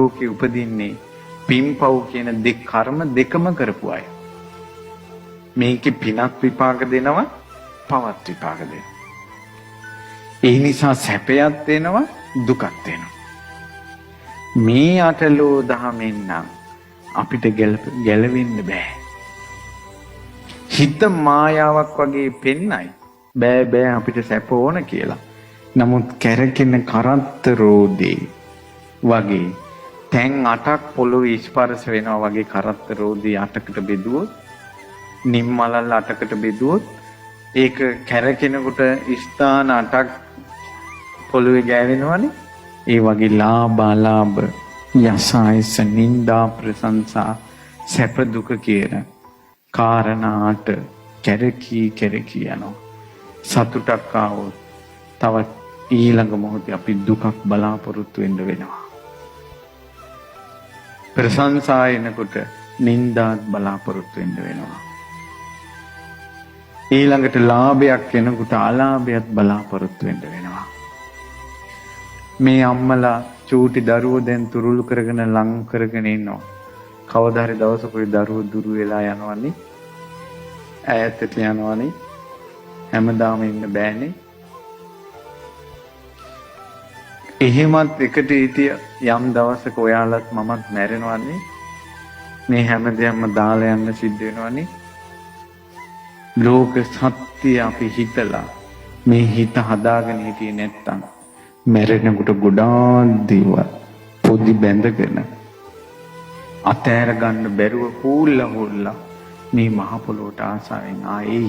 ලෝකේ උපදින්නේ පින්පව් කියන කර්ම දෙකම කරපු අය. මේකේ පිනක් විපාක දෙනවා, පවත් විපාක දෙනවා. ඒ නිසා සැපයක් දෙනවා, දුකක් දෙනවා. මේ අටලෝ දහමෙන් නම් අපිට ගැලවෙන්න බෑ. හිත මායාවක් වගේ පෙන්නයි. බෑ අපිට සැප ඕන කියලා. නමුත් කැරකෙන කරත්ත රෝදේ වගේ තැන් 8ක් පොළොවේ ස්පර්ශ වෙනවා වගේ කරත්ත රෝදේ 8කට බෙදුවොත්, නිම්මලල් 8කට බෙදුවොත් ඒක කැරකෙනකොට ස්ථාන 8ක් පොළොවේ ගෑවෙනවනේ. ඒ වගේ ලාභ යසායස නින්දා ප්‍රශංසා සැප දුක කියන කාරණාට කැරකී යනවා. සතුටක් ආවොත් තවත් ඊළඟ මොහොතේ අපි දුකක් බලාපොරොත්තු වෙන්න වෙනවා. ප්‍රශංසා එනකොට නින්දාත් බලාපොරොත්තු වෙන්න වෙනවා. ඊළඟට ලාභයක් එනකොට අලාභයත් බලාපොරොත්තු වෙන්න වෙනවා. මේ අම්මලා චූටි දරුවෝ දැන් තුරුළු කරගෙන ලං කරගෙන ඉන්නවා. කවදා හරි දවසක ඔය දරුවෝ දුරු වෙලා යනවනේ. ඈතට යනවනේ. හැමදාම ඉන්න බෑනේ. එහෙමත් එකට හිටිය යම් දවසක ඔයාලත් මමත් මැරෙනවනේ. මේ හැමදේම දාලා යන්න සිද්ධ වෙනවනේ. ලෝක සත්‍ය අපි හිතලා මේ හිත හදාගෙන හිටියේ නැත්තම් මැරෙනකොට ගොඩාක් දේවල් පොඩි බැඳගෙන අතෑර ගන්න බැරුව හූල්ලා මේ මහ පොළොවට ආසාවෙන් ආයේ